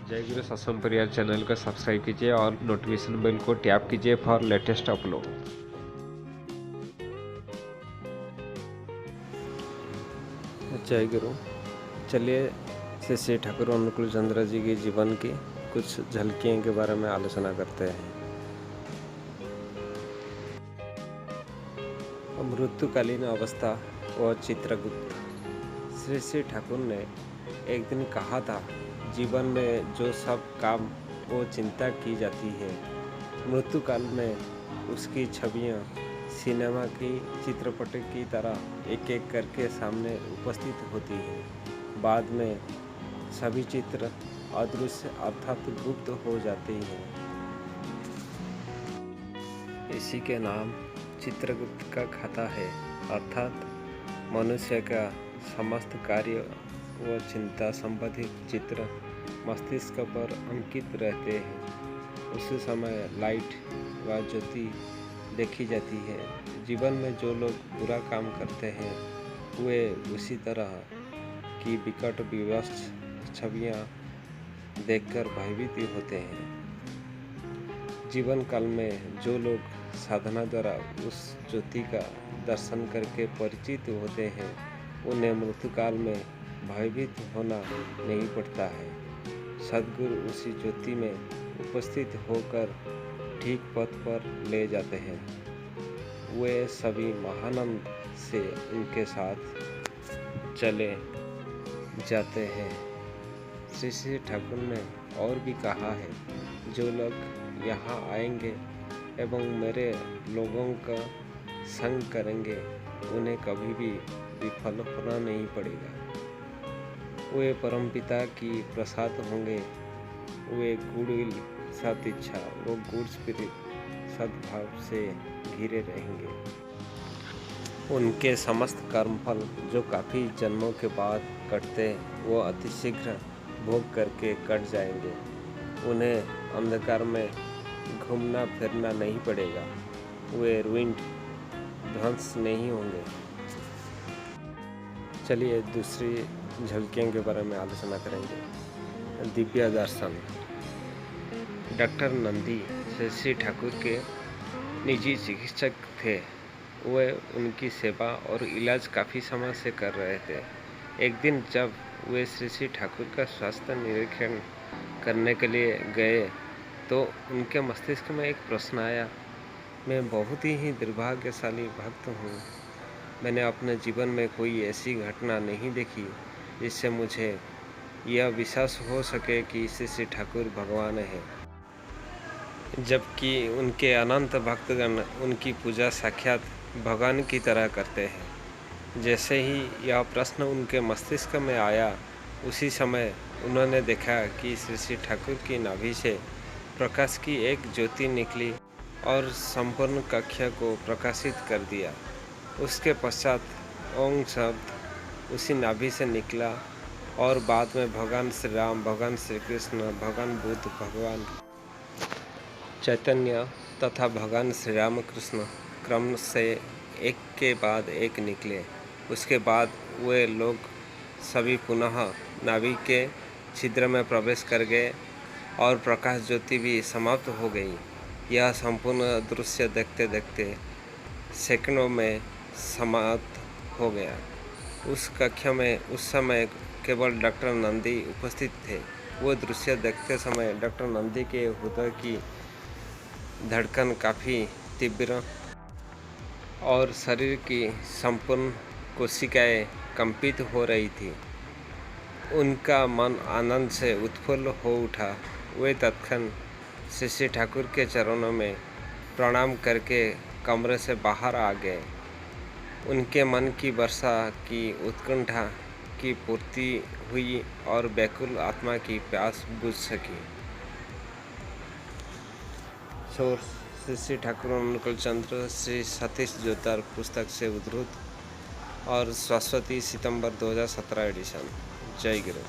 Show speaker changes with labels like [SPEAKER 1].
[SPEAKER 1] जय गुरु सत्संग परिवार चैनल को सब्सक्राइब कीजिए और नोटिफिकेशन बेल को टैप कीजिए फॉर लेटेस्ट अपलोड।
[SPEAKER 2] जय गुरु। चलिए श्री ठाकुर अनुकूल चंद्र जी के जीवन की कुछ झलकियों के बारे में आलोचना करते हैं। मृत्युकालीन अवस्था व चित्रगुप्त। श्री ठाकुर ने एक दिन कहा था, जीवन में जो सब काम व चिंता की जाती है, मृत्युकाल में उसकी छवियाँ सिनेमा की चित्रपट की तरह एक एक करके सामने उपस्थित होती है। बाद में सभी चित्र अदृश्य अर्थात गुप्त हो जाते हैं। इसी के नाम चित्रगुप्त का खाता है, अर्थात मनुष्य का समस्त कार्य व चिंता संबंधित चित्र मस्तिष्क पर अंकित रहते हैं। उस समय लाइट व ज्योति देखी जाती है। जीवन में जो लोग बुरा काम करते हैं वे उसी तरह की विकट विवश छवियाँ देखकर भयभीत होते हैं। जीवन काल में जो लोग साधना द्वारा उस ज्योति का दर्शन करके परिचित होते हैं, उन्हें मृत्युकाल में भयभीत होना नहीं पड़ता है। सद्गुरु उसी ज्योति में उपस्थित होकर ठीक पथ पर ले जाते हैं। वे सभी महानंद से उनके साथ चले जाते हैं। श्री ठाकुर ने और भी कहा है, जो लोग यहाँ आएंगे एवं मेरे लोगों का संग करेंगे, उन्हें कभी भी विफल होना नहीं पड़ेगा। वे परमपिता की प्रसाद होंगे। वे गुडविल, सत इच्छा व गुड स्पिरिट सद्भाव से घिरे रहेंगे। उनके समस्त कर्मफल जो काफ़ी जन्मों के बाद कटते, वो अतिशीघ्र भोग करके कट जाएंगे। उन्हें अंधकार में घूमना फिरना नहीं पड़ेगा। वे रुइंड, ध्वंस नहीं होंगे। चलिए दूसरी झलकियों के बारे में आलोचना करेंगे। दिव्य दर्शन। डॉक्टर नंदी श्री ठाकुर के निजी चिकित्सक थे। वे उनकी सेवा और इलाज काफ़ी समय से कर रहे थे। एक दिन जब वे श्री ठाकुर का स्वास्थ्य निरीक्षण करने के लिए गए तो उनके मस्तिष्क में एक प्रश्न आया, मैं बहुत ही दुर्भाग्यशाली भक्त हूँ। मैंने अपने जीवन में कोई ऐसी घटना नहीं देखी जिससे मुझे यह विश्वास हो सके कि श्री ठाकुर भगवान है, जबकि उनके अनंत भक्तगण उनकी पूजा साक्षात भगवान की तरह करते हैं। जैसे ही यह प्रश्न उनके मस्तिष्क में आया, उसी समय उन्होंने देखा कि श्री ठाकुर की नाभि से प्रकाश की एक ज्योति निकली और संपूर्ण कक्ष को प्रकाशित कर दिया। उसके पश्चात ओम शब्द उसी नाभि से निकला और बाद में भगवान श्री राम, भगवान श्री कृष्ण, भगवान बुद्ध, भगवान चैतन्य तथा भगवान श्री राम कृष्ण क्रम से एक के बाद एक निकले। उसके बाद वे लोग सभी पुनः नाभि के छिद्र में प्रवेश कर गए और प्रकाश ज्योति भी समाप्त हो गई। यह संपूर्ण दृश्य देखते देखते सेकंडों में समाप्त हो गया। उस कक्ष में उस समय केवल डॉक्टर नंदी उपस्थित थे। वो दृश्य देखते समय डॉक्टर नंदी के हृदय की धड़कन काफ़ी तीव्र और शरीर की संपूर्ण कोशिकाएं कंपित हो रही थी। उनका मन आनंद से उत्फुल्ल हो उठा। वे तत्क्षण श्री ठाकुर के चरणों में प्रणाम करके कमरे से बाहर आ गए। उनके मन की वर्षा की उत्कंठा की पूर्ति हुई और व्याकुल आत्मा की प्यास बुझ सकी। सोर्स श्री ठाकुर अनुकूल चंद्र श्री सतीश जोतार पुस्तक से उद्धृत और सरस्वती सितंबर 2017 एडिशन। जय गुरु।